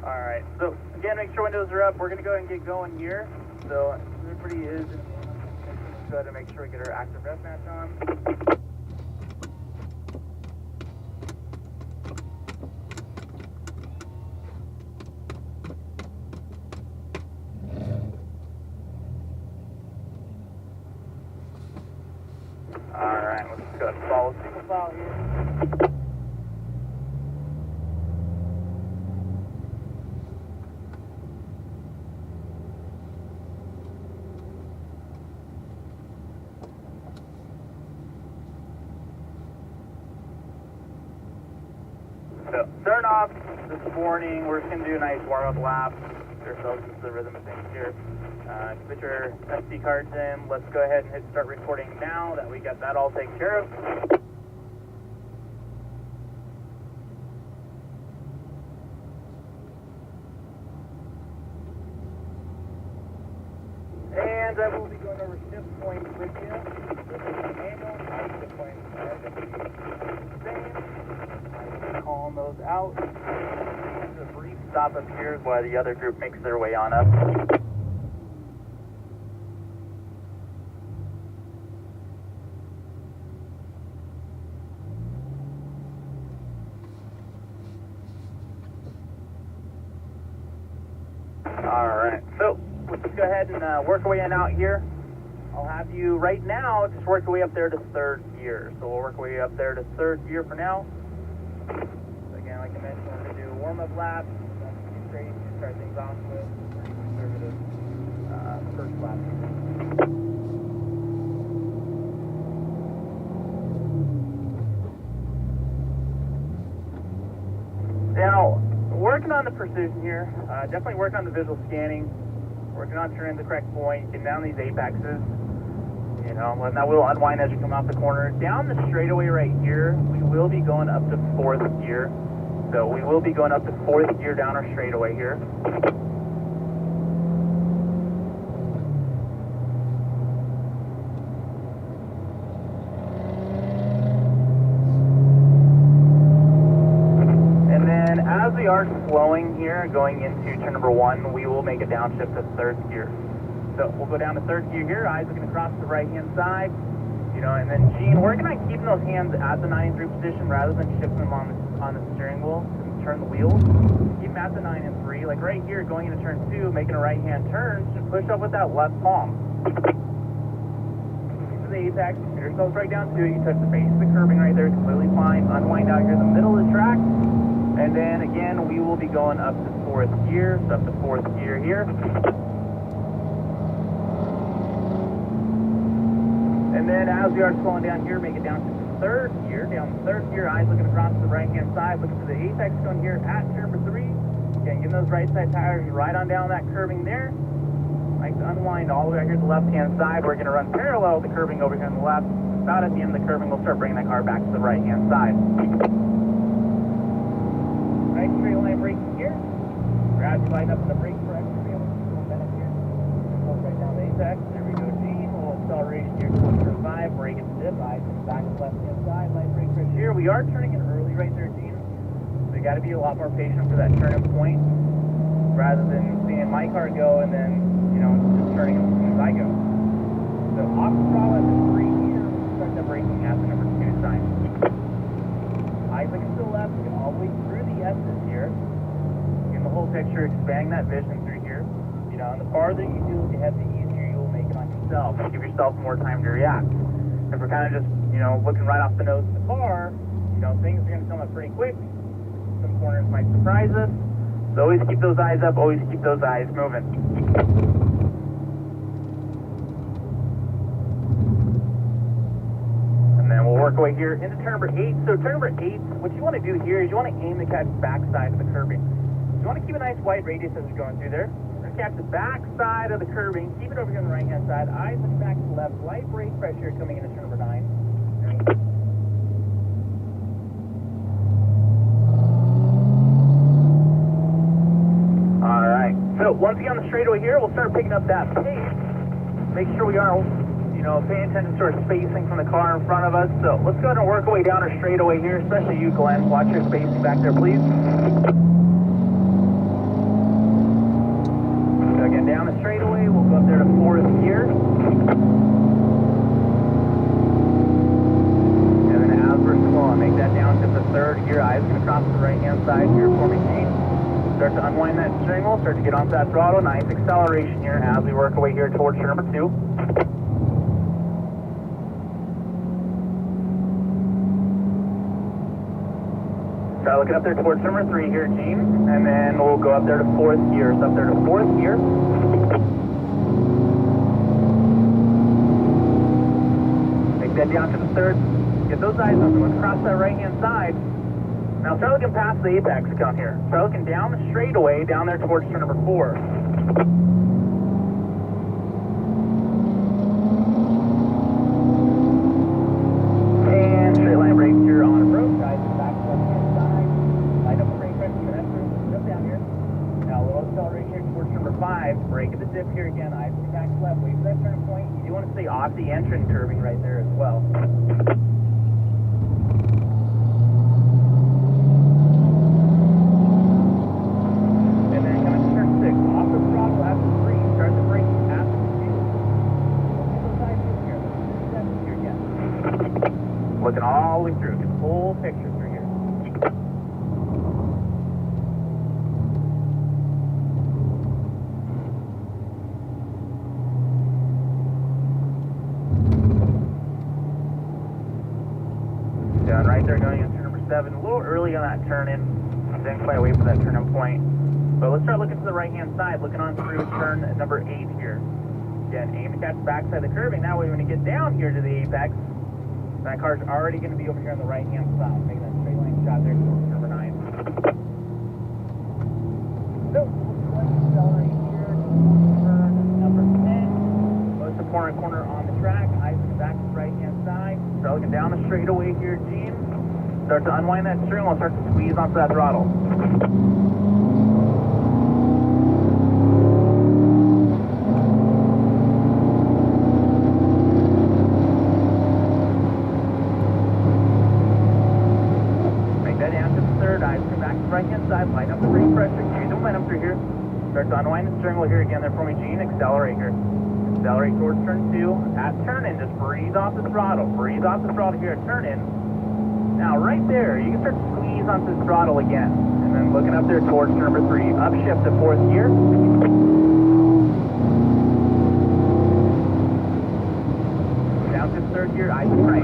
Alright, so again, make sure windows are up. We're going to go ahead and get going here. So everybody is in. Let's go ahead and make sure we get our active ref match on. Alright, let's go ahead and follow single file here. So, starting off this morning, we're just going to do a nice warm-up lap, get ourselves into the rhythm of things here. Put your SD cards in. Let's go ahead and hit start recording now that we got that all taken care of. And I will be going over shift points with you. This is the manual. Shift points are going to be the same. I'm calling those out. And a brief stop up here while the other group makes their way on up. Alright, so let's just go ahead and work our way in out here. I'll have you right now just work your way up there to third gear. So we'll work our way up there to third gear for now. So again, like I mentioned, we're going to do a warm-up lap. That's pretty straight to start things off with. Pretty conservative first lap. Now, working on the precision here, definitely work on the visual scanning, working on turning the correct point, getting down these apexes, you know, letting that wheel unwind as you come off the corner. Down the straightaway right here, we will be going up to fourth gear. So we will be going up to fourth gear down our straightaway here. As we are slowing here, going into turn number 1, we will make a downshift to third gear. So we'll go down to third gear here, eyes looking across the right-hand side, you know, and then Gene, working on keeping those hands at the 9 and 3 position rather than shifting them on the steering wheel to turn the wheels. Keep them at the 9 and 3, like right here, going into turn 2, making a right-hand turn, just push up with that left palm. To the apex, get yourselves right down to it, you touch the base of the curbing right there, completely fine, unwind out here in the middle of the track. And then again, we will be going up to fourth gear, so up to fourth gear here. And then as we are slowing down here, make it down to third gear. Down to third gear, eyes looking across the right-hand side, looking for the apex going here at turn number 3. Again, getting those right side tires right on down that curbing there. Like to unwind all the way out here to the left-hand side. We're going to run parallel with the curbing over here on the left. About at the end of the curbing, we'll start bringing that car back to the right-hand side. Nice straight line braking here. Grab your line up in the brake for extra feel. Going back here. Go right down the apex. There we go, Gene. A little acceleration here towards turn 5. Brake and dip. Eyes back to the left hand side. Light brake right here. We are turning in early right there, Gene. So you got to be a lot more patient for that turn-in point rather than seeing my car go and then, you know, just turning as soon as I go. So off the throttle at the 3 here. Start that braking at the number 2 sign. Eyes looking to the left. Looking all the way through the S's here. Getting the whole picture, expanding that vision through here. You know, and the farther you do look ahead, the easier you will make it on yourself. Give yourself more time to react. If we're kind of just, you know, looking right off the nose of the car, you know, things are going to come up pretty quick. Some corners might surprise us. So always keep those eyes up, always keep those eyes moving. And then we'll work our way here into turn number 8. So turn number 8, what you want to do here is you want to aim to catch the back side of the curbing. You want to keep a nice wide radius as you're going through there. You're going to catch the back side of the curbing, keep it over here on the right hand side, eyes looking back to the left, light brake pressure coming into turn number 9. Alright, so once again on the straightaway here, we'll start picking up that pace. Make sure we are, you know, paying attention to our spacing from the car in front of us. So let's go ahead and work our way down our straightaway here, especially you, Glenn. Watch your spacing back there, please. there to fourth gear. And then as we're slowing, make that down to the third gear. Eyes going to cross to the right-hand side here for me, Gene. Start to unwind that steering wheel, start to get onto that throttle. Nice acceleration here as we work our way here towards turn number 2. Start looking up there towards number 3 here, Gene, and then we'll go up there to fourth gear. So up there to fourth gear. Make that down to the third. Get those eyes open. Let's cross that right-hand side. Now start looking past the apex count here. Start looking down the straightaway, down there towards turn number 4. And straight line brake here on approach. Guys, back to the left-hand side. Line up the brake press. You're going to jump down here. Now a little acceleration here towards number 5. Brake at the dip here again. Eyes back to left. Wait for that turn point. You do want to stay off the entrance curving right there as well. Looking all the way through, get the whole picture through here. Down right there going into turn number 7. A little early on that turn in. Didn't quite wait for that turn in point. But let's start looking to the right-hand side, looking on through turn number 8 here. Again, aim to catch the backside of the curving. That way when you get down here to the apex, that car's already going to be over here on the right-hand side. Making that straight line shot there towards number 9. So, let's accelerate here to turn number 10. Most important corner on the track. Eyes back to the right-hand side. Start looking down the straightaway here, Gene. Start to unwind that steering wheel. Start to squeeze onto that throttle. Right-hand side, line up the brake pressure, change the momentum through here. Start to unwind the steering wheel here again there for me, Gene. Accelerate here. Accelerate towards turn 2. At turn in, just breathe off the throttle. Breathe off the throttle here at turn in. Now right there, you can start to squeeze onto the throttle again. And then looking up there towards turn number 3. Upshift to fourth gear. Down to third gear, eyes to right.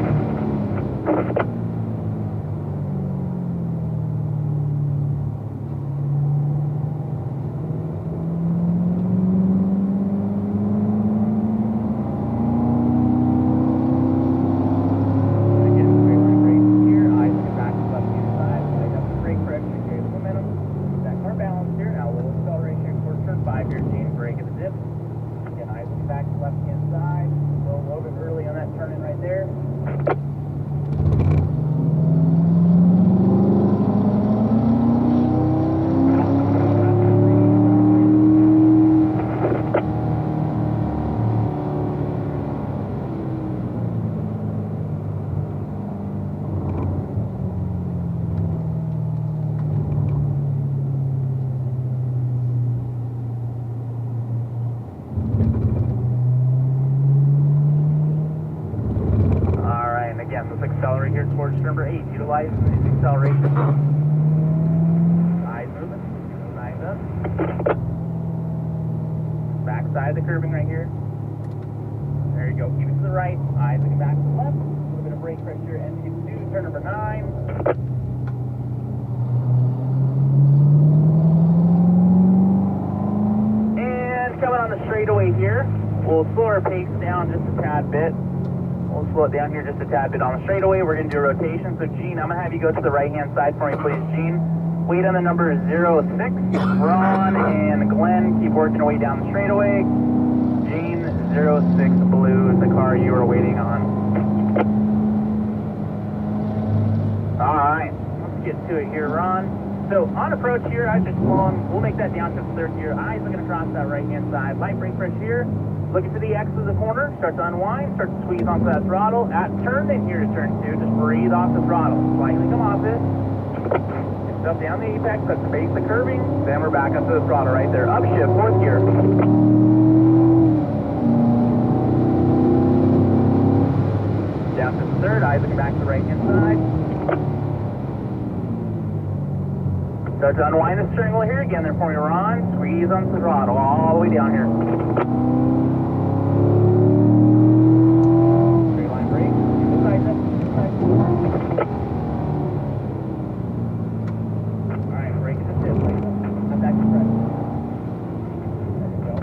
Accelerate here towards number 8. Utilize these acceleration. Eyes moving. Eyes up. Back side of the curving right here. There you go. Keep it to the right. Eyes looking back to the left. A little bit of brake pressure. And you do turn number 9. And coming on the straightaway here. We'll slow our pace down just a tad bit. We'll slow it down here just a tad bit on the straightaway. We're going to do a rotation. So, Gene, I'm going to have you go to the right-hand side for me, please, Gene. Wait on the number 06. Ron and Glenn, keep working away down the straightaway. Gene, 06 Blue is the car you are waiting on. All right, let's get to it here, Ron. So, on approach here, I just slowing. We'll make that down to the third gear. Eyes looking across that right-hand side. Light brake press here. Looking to the X of the corner, start to unwind, start to squeeze onto that throttle. At turn in here to turn 2, just breathe off the throttle. Slightly come off it. Get stuff down the apex, touch the base of the curving, then we're back up to the throttle right there. Upshift, fourth gear. down to the third. Isaac back to the right hand side. Start to unwind the steering wheel here. Again, there for me, Ron. Squeeze on the throttle all the way down here. Straight line brake. Keep it tight. Alright, brake is just it. Not that compressed. There you go.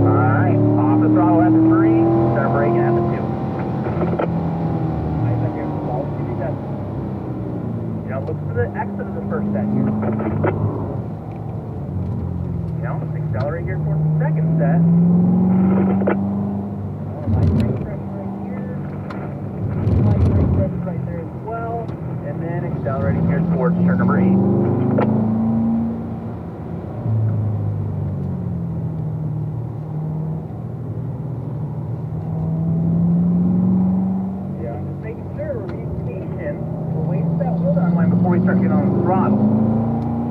Alright, off the throttle at the 3. Start braking at the 2. Look for the exit of the first set here. You know, accelerate here towards the second set. Light brake pressure right here. Light brake pressure right there as well. And then accelerating here towards turn number 8. Before we start getting on the throttle.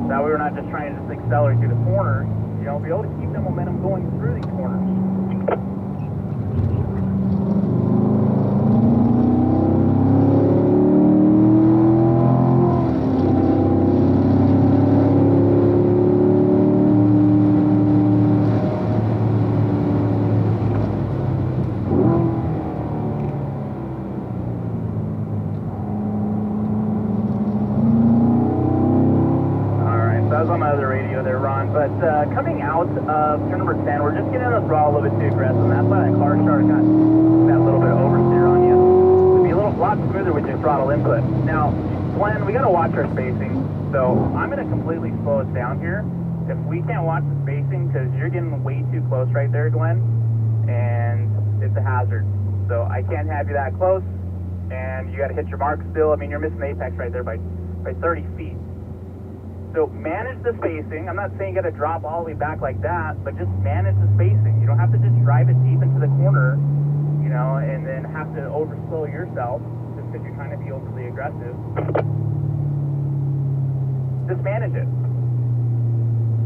That way we're not just trying to just accelerate through the corners. You know, be able to keep the momentum going through these corners. On my other radio there, Ron, but coming out of turn number 10, we're just getting on the throttle a little bit too aggressive, and that's why that car started got that little bit of oversteer on you. It'd be a lot smoother with your throttle input. Now, Glenn, we got to watch our spacing, so I'm going to completely slow us down here. If we can't watch the spacing, because you're getting way too close right there, Glenn, and it's a hazard. So I can't have you that close, and you got to hit your mark still. I mean, you're missing the apex right there by 30 feet. So manage the spacing. I'm not saying you got to drop all the way back like that, but just manage the spacing. You don't have to just drive it deep into the corner, you know, and then have to overslow yourself just because you're trying to be overly aggressive. Just manage it.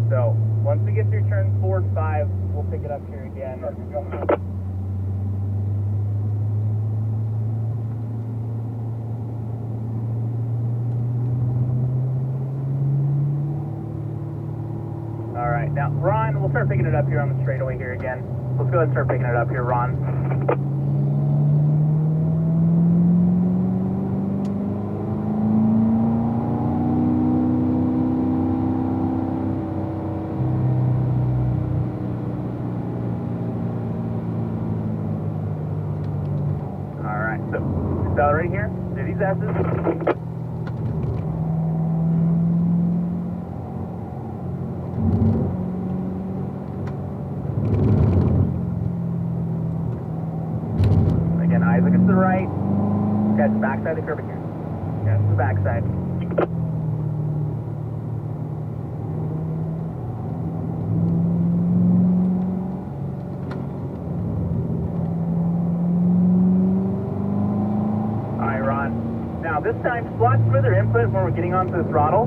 So once we get through turn 4 and 5, we'll pick it up here again. All right, now, Ron, we'll start picking it up here on the straightaway here again. Let's go ahead and start picking it up here, Ron. All right, so accelerate here, do these S's. Isaac is to the right. Catch the backside of the curvature. Catch the backside. Alright, Ron. Now this time, just watch further input when we're getting onto the throttle.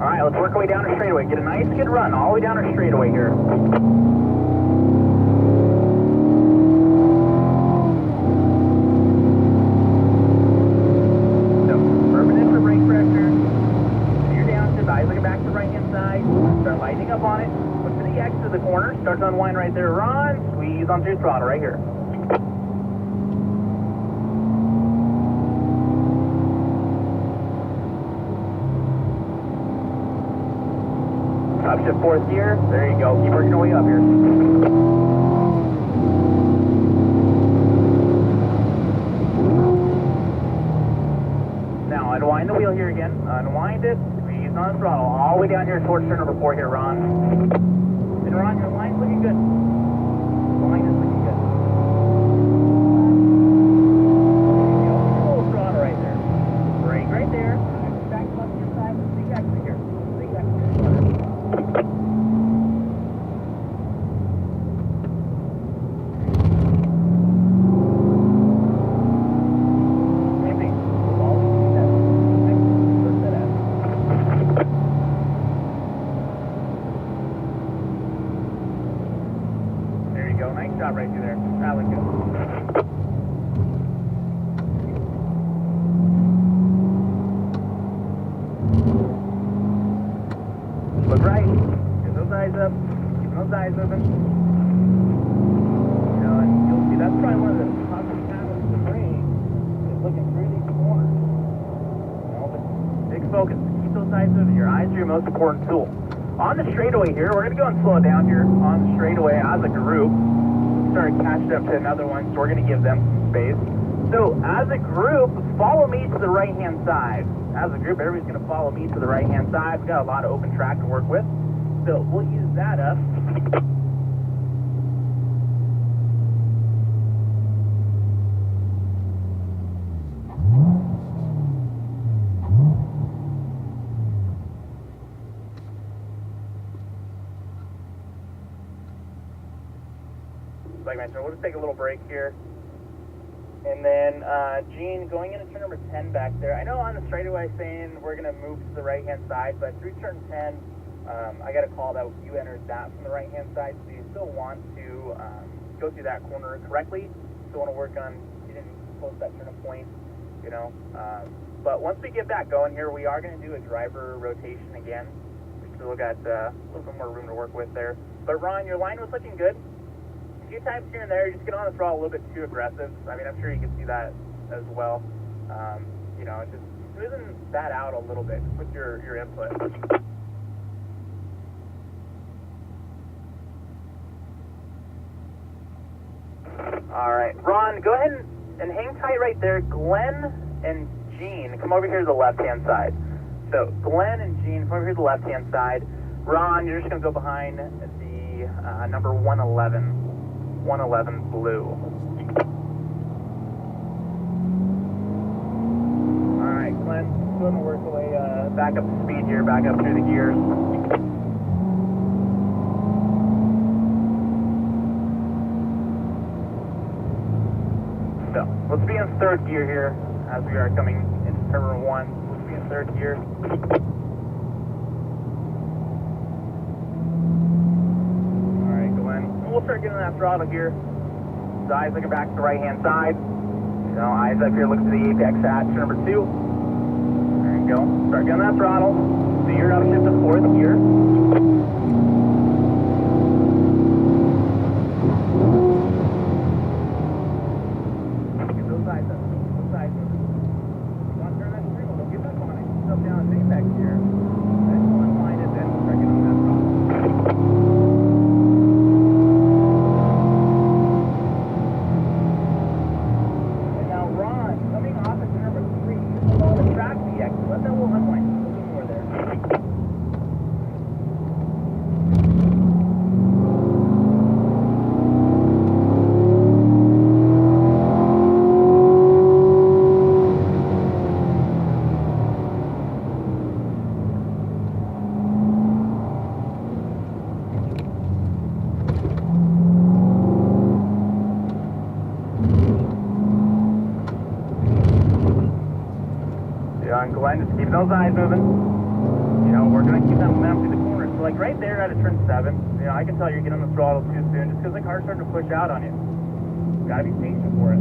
Alright, let's work our way down our straightaway. Get a nice good run all the way down our straightaway here. Start lightening up on it. Look to the exit of the corner. Start to unwind right there. Ron. Squeeze onto your throttle right here. Upshift 4th gear. There you go. Keep working your way up here. Now unwind the wheel here again. Unwind it. On the throttle, all the way down here towards turn number 4 here, Ron. And Ron, your line's looking good. The line is looking good. Full throttle right there. Brake right there. Back up to your side with the exit here. The exit here. Same thing. All the eyes moving. You know, and you'll see that's probably one of the toughest habits to bring is looking through these corners. You know, but big focus. Keep those eyes moving. Your eyes are your most important tool. On the straightaway here, we're going to go and slow it down here on the straightaway as a group. Started catching up to another one, so we're going to give them some space. So as a group, follow me to the right-hand side. As a group, everybody's going to follow me to the right-hand side. We've got a lot of open track to work with. So we'll use that up. Like I mentioned, we'll just take a little break here. And then, Gene, going into turn number 10 back there. I know on the straightaway saying we're going to move to the right-hand side, but through turn 10, I got a call that you entered that from the right-hand side, so you still want to go through that corner correctly. Still want to work on getting close to that turn of point, you know. But once we get that going here, we are going to do a driver rotation again. We still got a little bit more room to work with there. But Ron, your line was looking good. A few times here and there, you just get on the throttle a little bit too aggressive. I mean, I'm sure you can see that as well. You know, just smoothing that out a little bit with your input. All right, Ron, go ahead and hang tight right there. Glenn and Gene, come over here to the left-hand side. So Glenn and Gene, come over here to the left-hand side. Ron, you're just going to go behind the number 111 blue. All right, Glenn, going to work the way back up to speed here, back up through the gears. So let's be in third gear here as we are coming into turn number 1. Let's be in third gear. We'll start getting that throttle here. So eyes looking back to the right-hand side. You know, eyes up here looking to the apex at turn number 2. There you go. Start getting that throttle. So you're now shift to fourth gear. Get those eyes up. Those eyes up. You want to turn that steering wheel? Get that on it. Step down at apex here. Then we'll unwind it. Then we'll start getting on that throttle. Glenn, just keep those eyes moving. You know, we're going to keep that momentum through the corners. So, like right there at a turn 7, you know, I can tell you're getting on the throttle too soon just because the car's starting to push out on you. You got to be patient for it.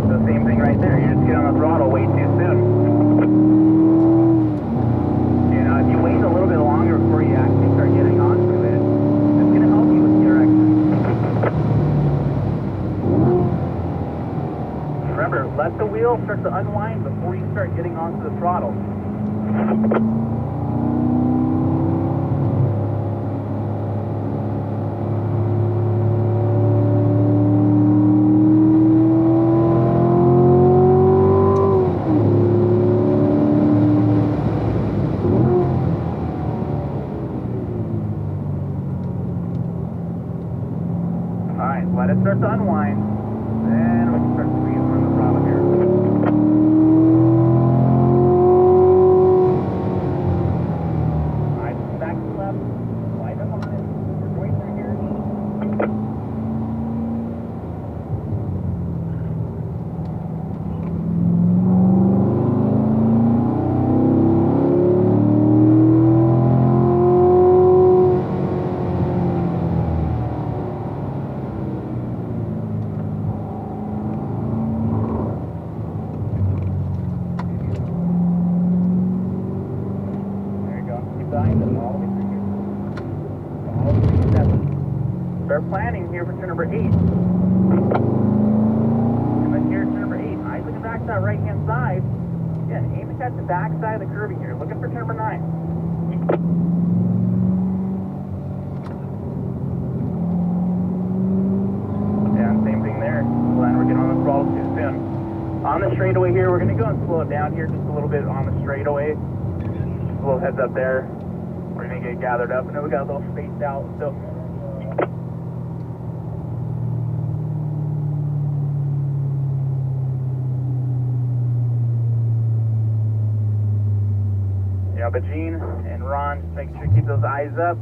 So, same thing right there. You just get on the throttle way too soon. Let the wheel start to unwind before you start getting onto the throttle. All right, let it start to unwind. Then we can start squeezing on the throttle here. turn number 8. And then here, turn number 8. Eyes looking back to that right-hand side. Again, aim to catch the back side of the curving here. Looking for turn number 9. And same thing there. Glenn, we're getting on the throttle too soon. On the straightaway here, we're going to go and slow it down here just a little bit on the straightaway. Just a little heads up there. We're going to get gathered up. And then we got a little spaced out. So, yeah, but Gene and Ron, just making sure you keep those eyes up.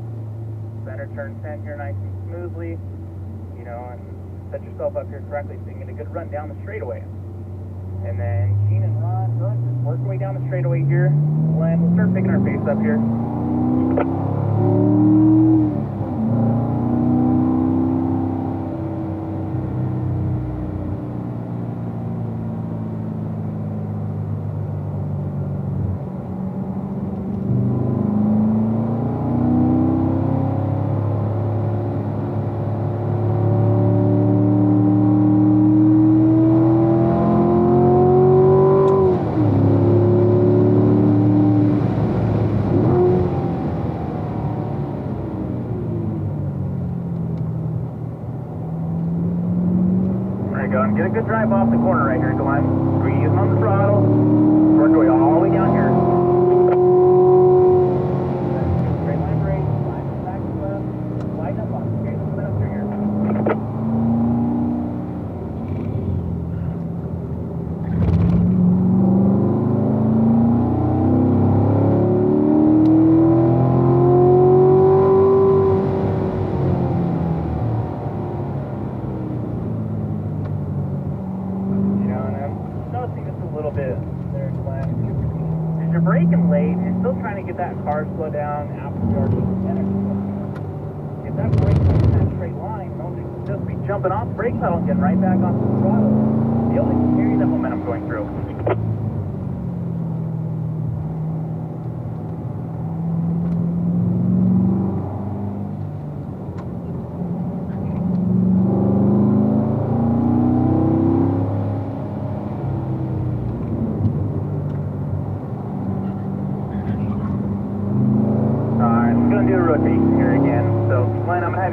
Center turn 10 here nice and smoothly. You know, and set yourself up here correctly so you can get a good run down the straightaway. And then Gene and Ron, just work your way down the straightaway here. Glenn, we'll start picking our pace up here. Get a good drive off the corner right here, Glenn. Squeeze on the throttle. Work your way all the way down here. Straight line brake, slide back to left, slide up on it. Okay, let's up through here. Braking late, you're still trying to get that car slow down after you already if that brake is in that straight line, don't just be jumping off the brake pedal and getting right back onto the throttle. You only can carry that momentum going through.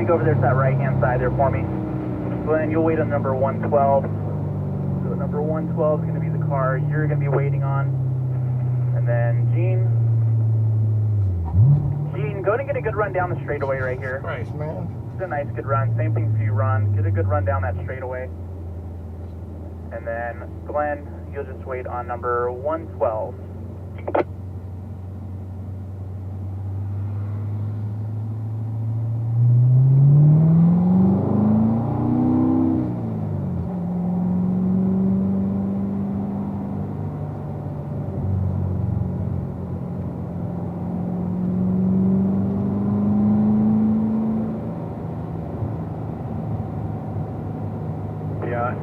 Go over there to that right-hand side there for me. Glenn, you'll wait on number 112. So number 112 is going to be the car you're going to be waiting on. And then Gene, go and get a good run down the straightaway right here. Nice, man. It's a nice good run. Same thing for you, Ron. Get a good run down that straightaway. And then Glenn, you'll just wait on number 112.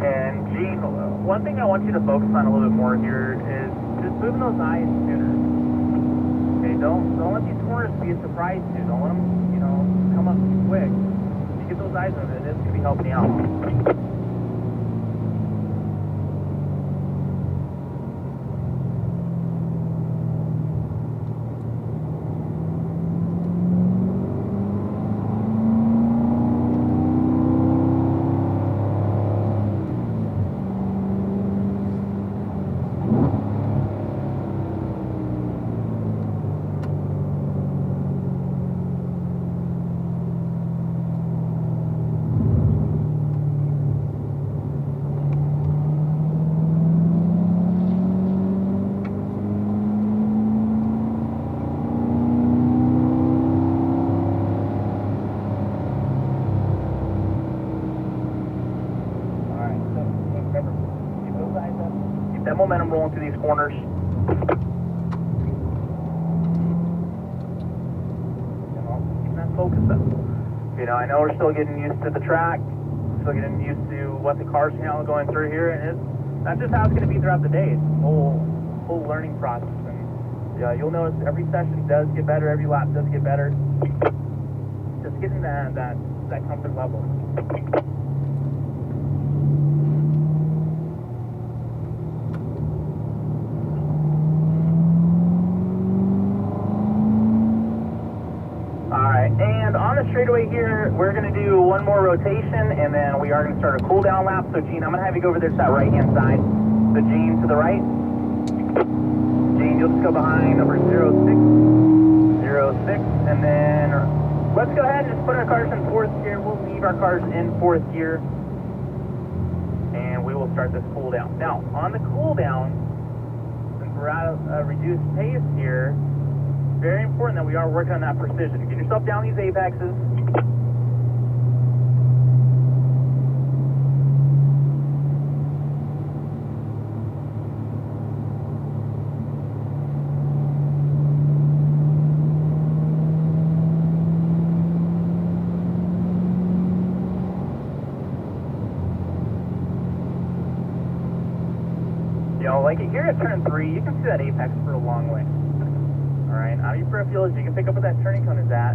And Gene, one thing I want you to focus on a little bit more here is just moving those eyes sooner. Okay, don't let these corners be a surprise to you. Don't let them, come up too quick. You get those eyes moving, this could be helping you out. That momentum rolling through these corners. Keep that focus up. I know we're still getting used to the track, still getting used to what the car's going through here, and that's just how it's going to be throughout the day. It's a whole learning process, and you'll notice every session does get better, every lap does get better. Just getting that that comfort level. Alright, and on the straightaway here, we're going to do one more rotation, and then we are going to start a cool down lap. So Gene, I'm going to have you go over there to that right-hand side. So Gene, to the right. Gene, you'll just go behind number 06, and then let's go ahead and just put our cars in fourth gear. We'll leave our cars in fourth gear, and we will start this cool down. Now, on the cool down, since we're at a reduced pace here, very important that we are working on that precision. Get yourself down these apexes. You know, like here at turn 3, you can see that apex for a long way. Alright, out of your peripherals, you can pick up where that turning cone is at.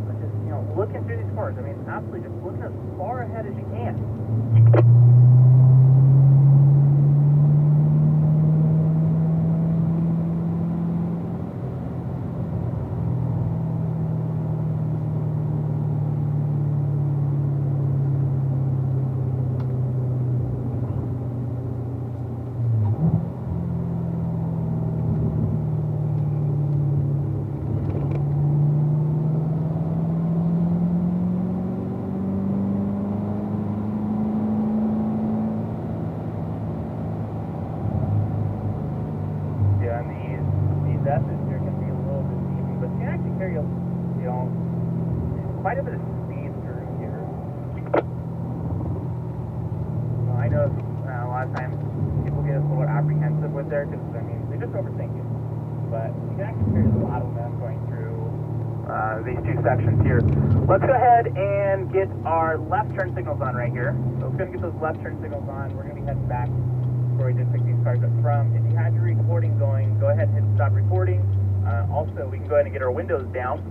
But just, you know, looking through these corners, I mean, absolutely just looking as far ahead as you can. And these S's here can be a little deceiving, but you can actually carry, you know, quite a bit of speed through here. Well, I know a lot of times people get a little apprehensive with there because, I mean, they just overthink it. But you can actually carry a lot of momentum going through these two sections here. Let's go ahead and get our left turn signals on right here. So we're going to get those left turn signals on. We're going to be heading back where we did pick these cars up from. If you had your recording going, go ahead and hit stop recording. Also, we can go ahead and get our windows down.